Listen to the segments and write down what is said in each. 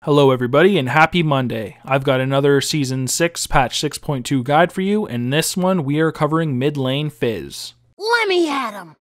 Hello everybody and happy Monday. I've got another Season 6 Patch 6.2 guide for you, and this one we are covering mid lane Fizz. Let me at him!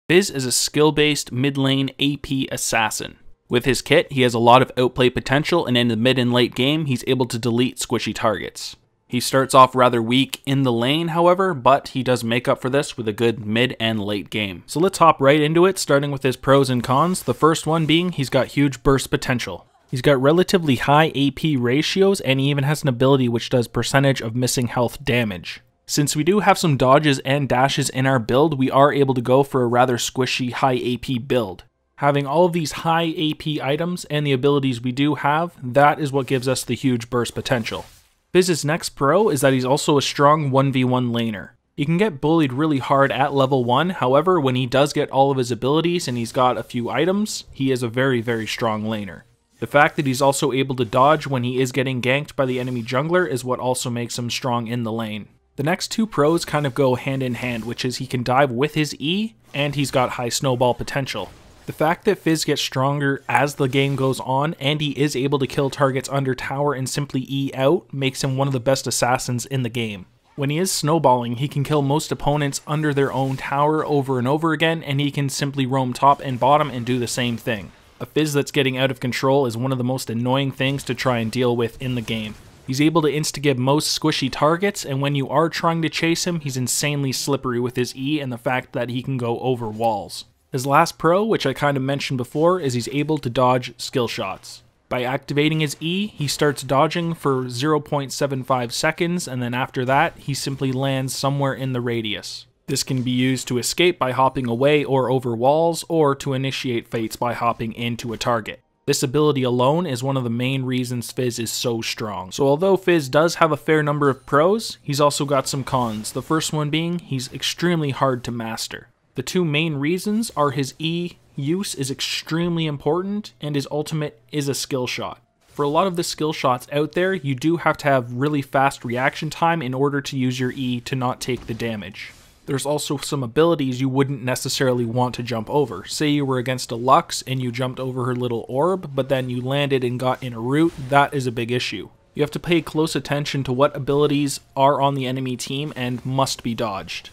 Fizz is a skill-based mid lane AP assassin. With his kit, he has a lot of outplay potential, and in the mid and late game, he's able to delete squishy targets. He starts off rather weak in the lane, however, but he does make up for this with a good mid and late game. So let's hop right into it, starting with his pros and cons, the first one being he's got huge burst potential. He's got relatively high AP ratios, and he even has an ability which does percentage of missing health damage. Since we do have some dodges and dashes in our build, we are able to go for a rather squishy high AP build. Having all of these high AP items and the abilities we do have, that is what gives us the huge burst potential. Fizz's next pro is that he's also a strong 1v1 laner. He can get bullied really hard at level 1, however, when he does get all of his abilities and he's got a few items, he is a very strong laner. The fact that he's also able to dodge when he is getting ganked by the enemy jungler is what also makes him strong in the lane. The next two pros kind of go hand in hand, which is he can dive with his E, and he's got high snowball potential. The fact that Fizz gets stronger as the game goes on, and he is able to kill targets under tower and simply E out, makes him one of the best assassins in the game. When he is snowballing, he can kill most opponents under their own tower over and over again, and he can simply roam top and bottom and do the same thing. A Fizz that's getting out of control is one of the most annoying things to try and deal with in the game. He's able to insta-give most squishy targets, and when you are trying to chase him, he's insanely slippery with his E and the fact that he can go over walls. His last pro, which I kind of mentioned before, is he's able to dodge skill shots. By activating his E, he starts dodging for 0.75 seconds, and then after that, he simply lands somewhere in the radius. This can be used to escape by hopping away or over walls, or to initiate fates by hopping into a target. This ability alone is one of the main reasons Fizz is so strong. So although Fizz does have a fair number of pros, he's also got some cons, the first one being he's extremely hard to master. The two main reasons are his E use is extremely important, and his ultimate is a skill shot. For a lot of the skill shots out there, you do have to have really fast reaction time in order to use your E to not take the damage. There's also some abilities you wouldn't necessarily want to jump over. Say you were against a Lux and you jumped over her little orb, but then you landed and got in a root, that is a big issue. You have to pay close attention to what abilities are on the enemy team and must be dodged.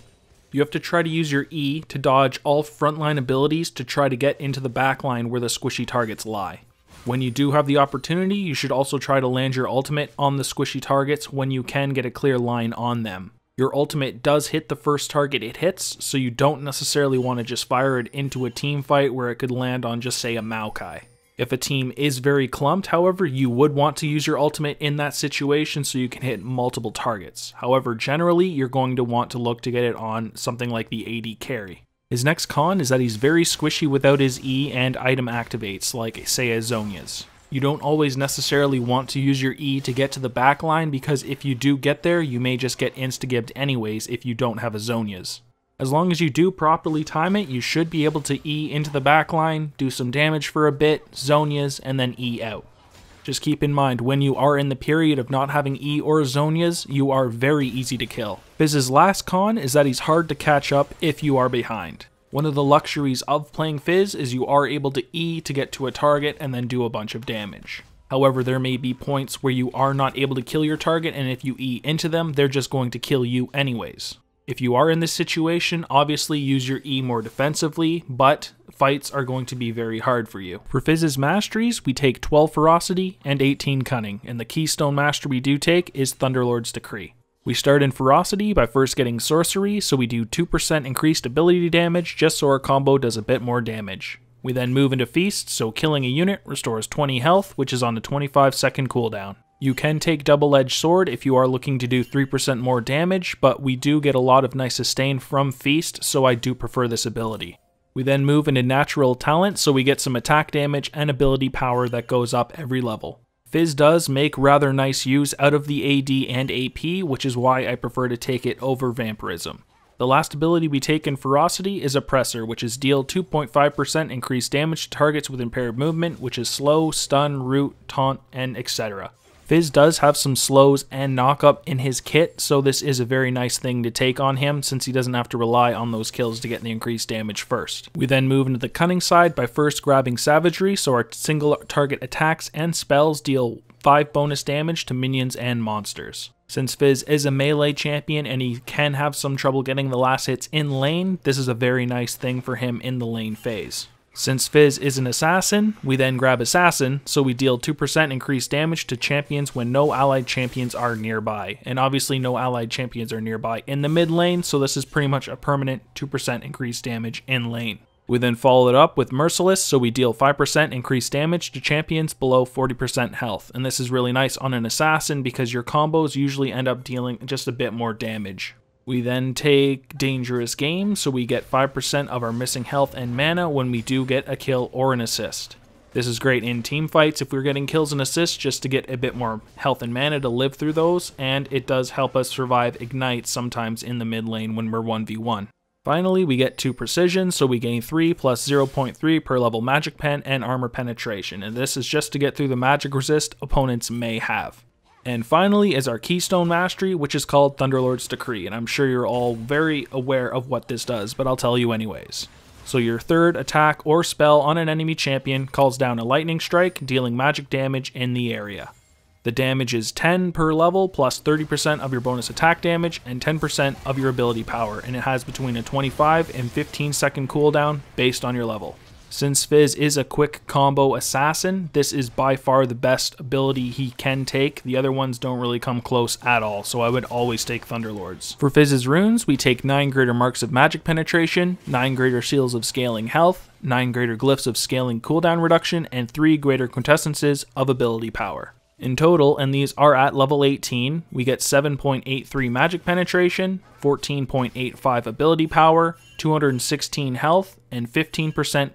You have to try to use your E to dodge all frontline abilities to try to get into the backline where the squishy targets lie. When you do have the opportunity, you should also try to land your ultimate on the squishy targets when you can get a clear line on them. Your ultimate does hit the first target it hits, so you don't necessarily want to just fire it into a team fight where it could land on, just say, a Maokai. If a team is very clumped, however, you would want to use your ultimate in that situation so you can hit multiple targets. However, generally, you're going to want to look to get it on something like the AD carry. His next con is that he's very squishy without his E and item activates, like, say, a Zhonya's. You don't always necessarily want to use your E to get to the backline, because if you do get there, you may just get insta-gibbed anyways if you don't have a Zhonya's. As long as you do properly time it, you should be able to E into the backline, do some damage for a bit, Zhonya's, and then E out. Just keep in mind, when you are in the period of not having E or Zhonya's, you are very easy to kill. Fizz's last con is that he's hard to catch up if you are behind. One of the luxuries of playing Fizz is you are able to E to get to a target and then do a bunch of damage. However, there may be points where you are not able to kill your target, and if you E into them, they're just going to kill you anyways. If you are in this situation, obviously use your E more defensively, but fights are going to be very hard for you. For Fizz's Masteries, we take 12 Ferocity and 18 Cunning, and the keystone mastery we do take is Thunderlord's Decree. We start in Ferocity by first getting Sorcery, so we do 2% increased ability damage just so our combo does a bit more damage. We then move into Feast, so killing a unit restores 20 health, which is on a 25-second cooldown. You can take Double-Edged Sword if you are looking to do 3% more damage, but we do get a lot of nice sustain from Feast, so I do prefer this ability. We then move into Natural Talent, so we get some attack damage and ability power that goes up every level. Fizz does make rather nice use out of the AD and AP, which is why I prefer to take it over Vampirism. The last ability we take in Ferocity is Oppressor, which is deal 2.5% increased damage to targets with impaired movement, which is slow, stun, root, taunt, and etc. Fizz does have some slows and knockup in his kit, so this is a very nice thing to take on him since he doesn't have to rely on those kills to get the increased damage first. We then move into the cunning side by first grabbing Savagery, so our single target attacks and spells deal 5 bonus damage to minions and monsters. Since Fizz is a melee champion and he can have some trouble getting the last hits in lane, this is a very nice thing for him in the lane phase. Since Fizz is an assassin, we then grab Assassin, so we deal 2% increased damage to champions when no allied champions are nearby. And obviously no allied champions are nearby in the mid lane, so this is pretty much a permanent 2% increased damage in lane. We then follow it up with Merciless, so we deal 5% increased damage to champions below 40% health. And this is really nice on an assassin because your combos usually end up dealing just a bit more damage. We then take Dangerous Game, so we get 5% of our missing health and mana when we do get a kill or an assist. This is great in team fights if we're getting kills and assists just to get a bit more health and mana to live through those, and it does help us survive ignites sometimes in the mid lane when we're 1v1. Finally, we get 2 Precision, so we gain 3 plus 0.3 per level Magic Pen and Armor Penetration, and this is just to get through the magic resist opponents may have. And finally is our Keystone Mastery, which is called Thunderlord's Decree, and I'm sure you're all very aware of what this does, but I'll tell you anyways. So your third attack or spell on an enemy champion calls down a lightning strike, dealing magic damage in the area. The damage is 10 per level, plus 30% of your bonus attack damage, and 10% of your ability power, and it has between a 25 and 15 second cooldown based on your level. Since Fizz is a quick combo assassin, this is by far the best ability he can take. The other ones don't really come close at all, so I would always take Thunderlords. For Fizz's runes, we take 9 greater marks of magic penetration, 9 greater seals of scaling health, 9 greater glyphs of scaling cooldown reduction, and 3 greater quintessences of ability power. In total, and these are at level 18, we get 7.83 magic penetration, 14.85 ability power, 216 health, and 15%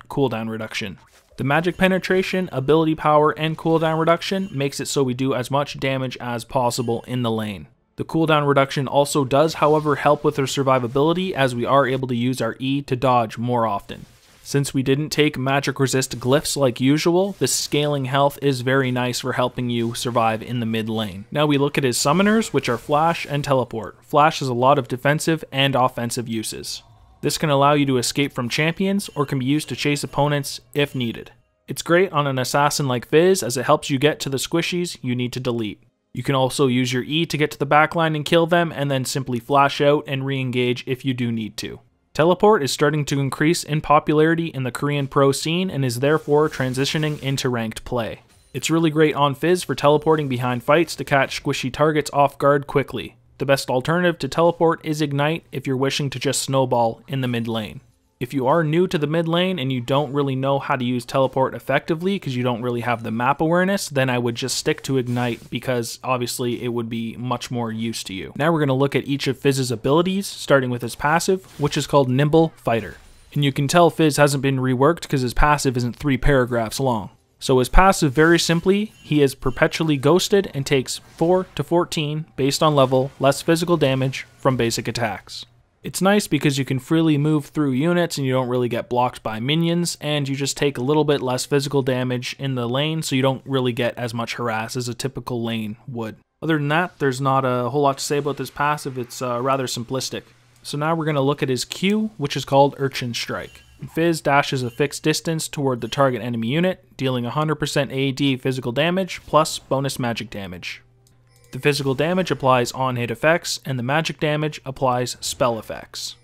cooldown reduction. The magic penetration, ability power, and cooldown reduction makes it so we do as much damage as possible in the lane. The cooldown reduction also does, however, help with our survivability as we are able to use our E to dodge more often. Since we didn't take magic resist glyphs like usual, the scaling health is very nice for helping you survive in the mid lane. Now we look at his summoners, which are Flash and Teleport. Flash has a lot of defensive and offensive uses. This can allow you to escape from champions or can be used to chase opponents if needed. It's great on an assassin like Fizz as it helps you get to the squishies you need to delete. You can also use your E to get to the backline and kill them, and then simply flash out and re-engage if you do need to. Teleport is starting to increase in popularity in the Korean pro scene and is therefore transitioning into ranked play. It's really great on Fizz for teleporting behind fights to catch squishy targets off guard quickly. The best alternative to teleport is Ignite if you're wishing to just snowball in the mid lane. If you are new to the mid lane and you don't really know how to use teleport effectively because you don't really have the map awareness, then I would just stick to Ignite because obviously it would be much more use to you. Now we're going to look at each of Fizz's abilities, starting with his passive, which is called Nimble Fighter. And you can tell Fizz hasn't been reworked because his passive isn't 3 paragraphs long. So his passive, very simply, he is perpetually ghosted and takes 4 to 14, based on level, less physical damage from basic attacks. It's nice because you can freely move through units and you don't really get blocked by minions, and you just take a little bit less physical damage in the lane, so you don't really get as much harass as a typical lane would. Other than that, there's not a whole lot to say about this passive. It's rather simplistic. So now we're going to look at his Q, which is called Urchin Strike. Fizz dashes a fixed distance toward the target enemy unit, dealing 100% AD physical damage plus bonus magic damage. The physical damage applies on-hit effects, and the magic damage applies spell effects.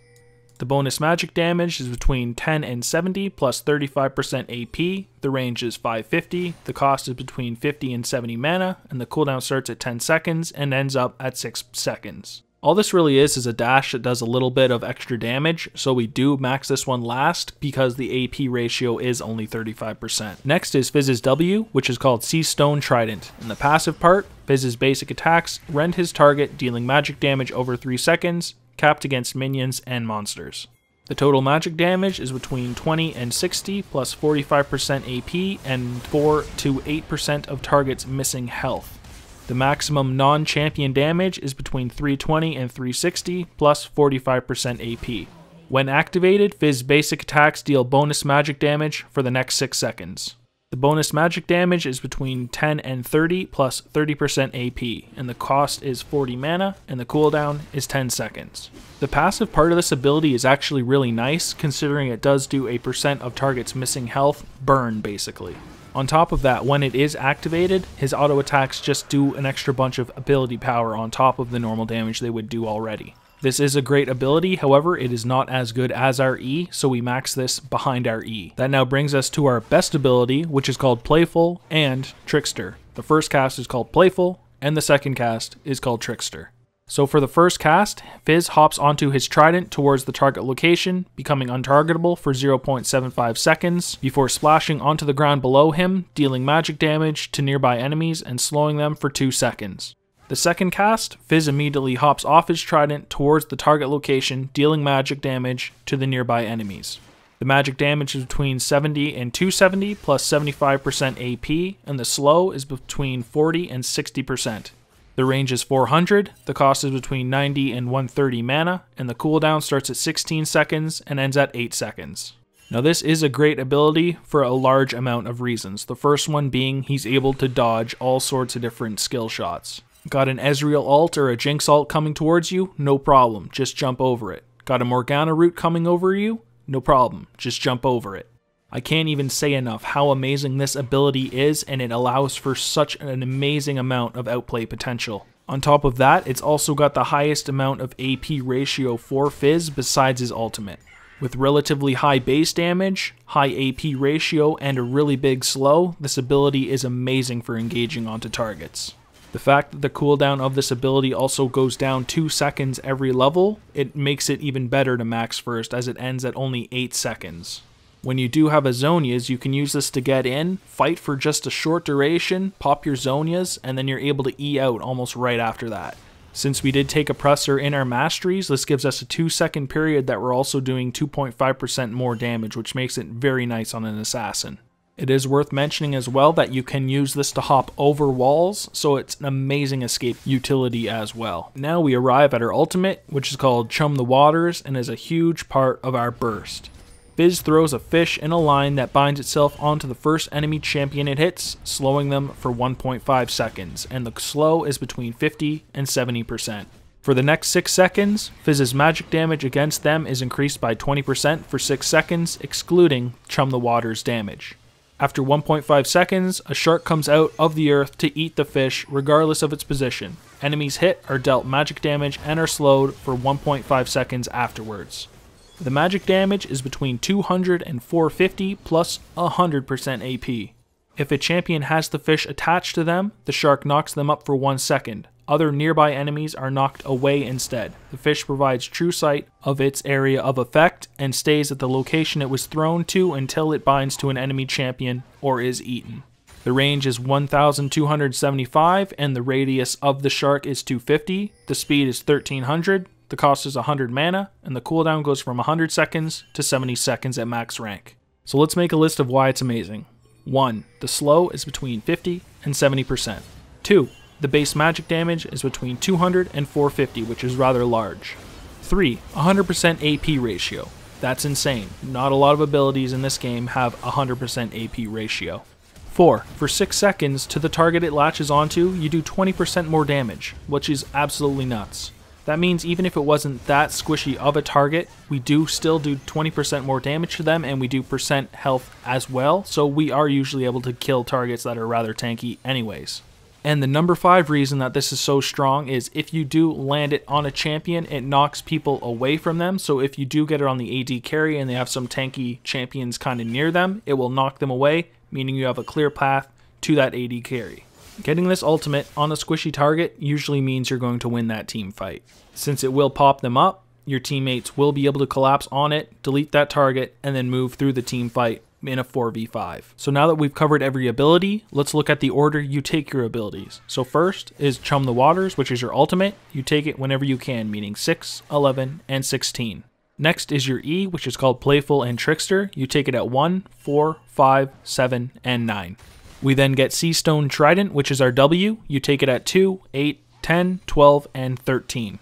The bonus magic damage is between 10 and 70 plus 35% AP, the range is 550, the cost is between 50 and 70 mana, and the cooldown starts at 10 seconds and ends up at 6 seconds. All this really is a dash that does a little bit of extra damage, so we do max this one last because the AP ratio is only 35%. Next is Fizz's W, which is called Sea Stone Trident. In the passive part, Fizz's basic attacks rend his target, dealing magic damage over 3 seconds, capped against minions and monsters. The total magic damage is between 20 and 60 plus 45% AP and 4 to 8% of target's missing health. The maximum non-champion damage is between 320 and 360 plus 45% AP. When activated, Fizz basic attacks deal bonus magic damage for the next 6 seconds. The bonus magic damage is between 10 and 30 plus 30% AP, and the cost is 40 mana, and the cooldown is 10 seconds. The passive part of this ability is actually really nice, considering it does do a percent of target's missing health burn, basically. On top of that, when it is activated, his auto attacks just do an extra bunch of ability power on top of the normal damage they would do already. This is a great ability, however, it is not as good as our E, so we max this behind our E. That now brings us to our best ability, which is called Playful and Trickster. The first cast is called Playful, and the second cast is called Trickster. So for the first cast, Fizz hops onto his trident towards the target location, becoming untargetable for 0.75 seconds, before splashing onto the ground below him, dealing magic damage to nearby enemies and slowing them for 2 seconds. The second cast, Fizz immediately hops off his trident towards the target location, dealing magic damage to the nearby enemies. The magic damage is between 70 and 270 plus 75% AP, and the slow is between 40 and 60%. The range is 400, the cost is between 90 and 130 mana, and the cooldown starts at 16 seconds and ends at 8 seconds. Now this is a great ability for a large amount of reasons, the first one being he's able to dodge all sorts of different skill shots. Got an Ezreal ult or a Jinx ult coming towards you? No problem, just jump over it. Got a Morgana root coming over you? No problem, just jump over it. I can't even say enough how amazing this ability is, and it allows for such an amazing amount of outplay potential. On top of that, it's also got the highest amount of AP ratio for Fizz besides his ultimate. With relatively high base damage, high AP ratio, and a really big slow, this ability is amazing for engaging onto targets. The fact that the cooldown of this ability also goes down 2 seconds every level, it makes it even better to max first, as it ends at only 8 seconds. When you do have a Zonias, you can use this to get in, fight for just a short duration, pop your Zonias, and then you're able to E out almost right after that. Since we did take Oppressor in our Masteries, this gives us a 2-second period that we're also doing 2.5% more damage, which makes it very nice on an assassin. It is worth mentioning as well that you can use this to hop over walls, so it's an amazing escape utility as well. Now we arrive at our ultimate, which is called Chum the Waters, and is a huge part of our burst. Fizz throws a fish in a line that binds itself onto the first enemy champion it hits, slowing them for 1.5 seconds, and the slow is between 50 and 70%. For the next 6 seconds, Fizz's magic damage against them is increased by 20% for 6 seconds, excluding Chum the Waters damage. After 1.5 seconds, a shark comes out of the earth to eat the fish regardless of its position. Enemies hit are dealt magic damage and are slowed for 1.5 seconds afterwards. The magic damage is between 200 and 450 plus 100% AP. If a champion has the fish attached to them, the shark knocks them up for 1 second. Other nearby enemies are knocked away instead. The fish provides true sight of its area of effect and stays at the location it was thrown to until it binds to an enemy champion or is eaten. The range is 1,275 and the radius of the shark is 250. The speed is 1300. The cost is 100 mana, and the cooldown goes from 100 seconds to 70 seconds at max rank. So let's make a list of why it's amazing. 1. The slow is between 50 and 70%. 2. The base magic damage is between 200 and 450, which is rather large. 3. 100% AP ratio. That's insane. Not a lot of abilities in this game have 100% AP ratio. 4. For 6 seconds to the target it latches onto, you do 20% more damage, which is absolutely nuts. That means even if it wasn't that squishy of a target, we do still do 20% more damage to them, and we do percent health as well, so we are usually able to kill targets that are rather tanky anyways. And the number 5 reason that this is so strong is if you do land it on a champion, it knocks people away from them, so if you do get it on the AD carry and they have some tanky champions kind of near them, it will knock them away, meaning you have a clear path to that AD carry. Getting this ultimate on a squishy target usually means you're going to win that team fight. Since it will pop them up, your teammates will be able to collapse on it, delete that target, and then move through the team fight in a 4v5. So now that we've covered every ability, let's look at the order you take your abilities. So first is Chum the Waters, which is your ultimate. You take it whenever you can, meaning 6, 11, and 16. Next is your E, which is called Playful and Trickster. You take it at 1, 4, 5, 7, and 9. We then get Seastone Trident, which is our W. You take it at 2, 8, 10, 12, and 13.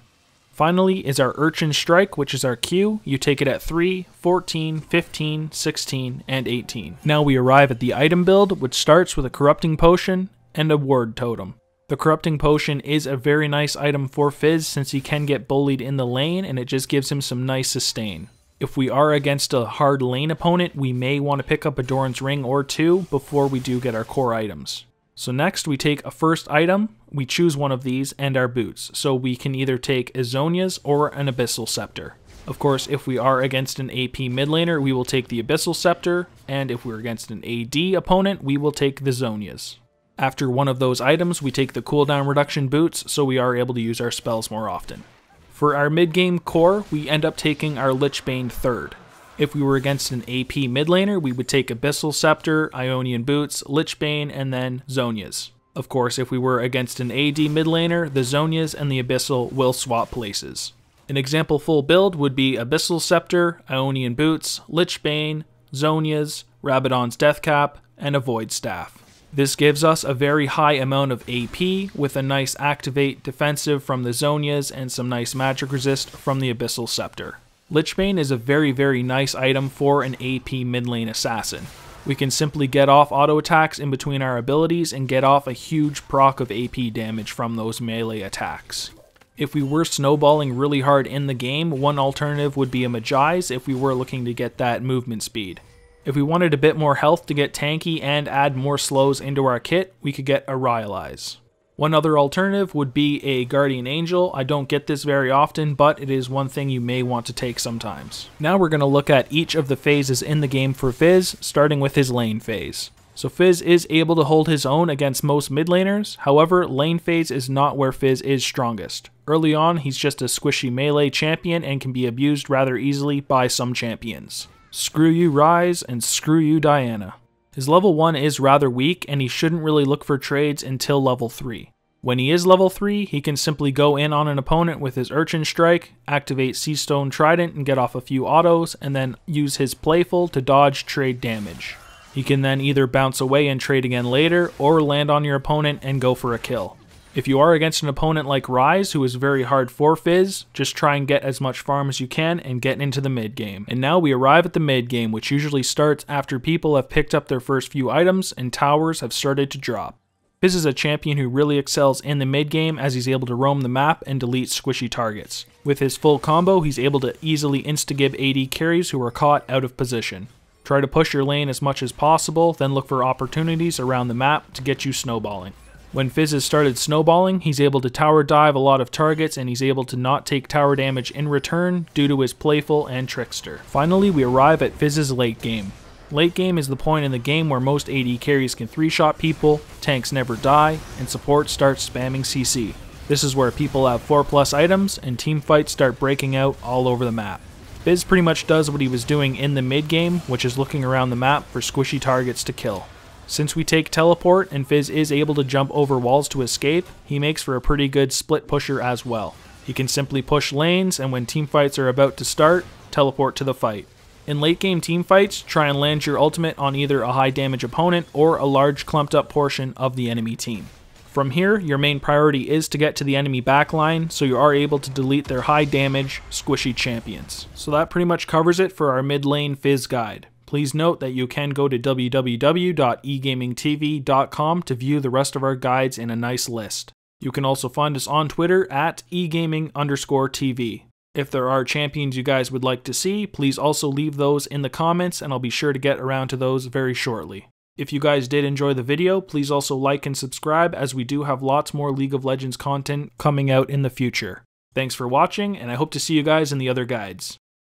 Finally is our Urchin Strike, which is our Q. You take it at 3, 14, 15, 16, and 18. Now we arrive at the item build, which starts with a Corrupting Potion and a Word Totem. The Corrupting Potion is a very nice item for Fizz since he can get bullied in the lane and it just gives him some nice sustain. If we are against a hard lane opponent, we may want to pick up a Doran's Ring or two before we do get our core items. So next we take a first item, we choose one of these, and our boots. So we can either take Azonia's or an Abyssal Scepter. Of course, if we are against an AP mid laner, we will take the Abyssal Scepter, and if we're against an AD opponent, we will take the Zonia's. After one of those items, we take the cooldown reduction boots, so we are able to use our spells more often. For our mid-game core, we end up taking our Lichbane third. If we were against an AP mid laner, we would take Abyssal Scepter, Ionian Boots, Lichbane, and then Zonia's. Of course, if we were against an AD mid laner, the Zonia's and the Abyssal will swap places. An example full build would be Abyssal Scepter, Ionian Boots, Lichbane, Zonia's, Rabadon's Deathcap, and a Void Staff. This gives us a very high amount of AP with a nice activate defensive from the Zonia's and some nice magic resist from the Abyssal Scepter. Lichbane is a very nice item for an AP mid lane assassin. We can simply get off auto attacks in between our abilities and get off a huge proc of AP damage from those melee attacks. If we were snowballing really hard in the game, one alternative would be a Magi's if we were looking to get that movement speed. If we wanted a bit more health to get tanky and add more slows into our kit, we could get a Rylai's. One other alternative would be a Guardian Angel. I don't get this very often, but it is one thing you may want to take sometimes. Now we're going to look at each of the phases in the game for Fizz, starting with his lane phase. So Fizz is able to hold his own against most mid laners, however, lane phase is not where Fizz is strongest. Early on, he's just a squishy melee champion and can be abused rather easily by some champions. Screw you Ryze and screw you Diana. His level 1 is rather weak and he shouldn't really look for trades until level 3. When he is level 3, he can simply go in on an opponent with his Urchin Strike, activate Seastone Trident and get off a few autos, and then use his Playful to dodge trade damage. He can then either bounce away and trade again later, or land on your opponent and go for a kill. If you are against an opponent like Ryze, who is very hard for Fizz, just try and get as much farm as you can and get into the mid game. And now we arrive at the mid game, which usually starts after people have picked up their first few items and towers have started to drop. Fizz is a champion who really excels in the mid game as he's able to roam the map and delete squishy targets. With his full combo, he's able to easily insta-give AD carries who are caught out of position. Try to push your lane as much as possible, then look for opportunities around the map to get you snowballing. When Fizz has started snowballing, he's able to tower dive a lot of targets and he's able to not take tower damage in return due to his Playful and Trickster. Finally, we arrive at Fizz's late game. Late game is the point in the game where most AD carries can 3-shot people, tanks never die, and support starts spamming CC. This is where people have 4+ items and team fights start breaking out all over the map. Fizz pretty much does what he was doing in the mid game, which is looking around the map for squishy targets to kill. Since we take teleport and Fizz is able to jump over walls to escape, he makes for a pretty good split pusher as well. He can simply push lanes and when teamfights are about to start, teleport to the fight. In late game teamfights, try and land your ultimate on either a high damage opponent or a large clumped up portion of the enemy team. From here, your main priority is to get to the enemy backline so you are able to delete their high damage, squishy champions. So that pretty much covers it for our mid lane Fizz guide. Please note that you can go to www.egamingtv.com to view the rest of our guides in a nice list. You can also find us on Twitter at egaming_TV. If there are champions you guys would like to see, please also leave those in the comments and I'll be sure to get around to those very shortly. If you guys did enjoy the video, please also like and subscribe as we do have lots more League of Legends content coming out in the future. Thanks for watching and I hope to see you guys in the other guides.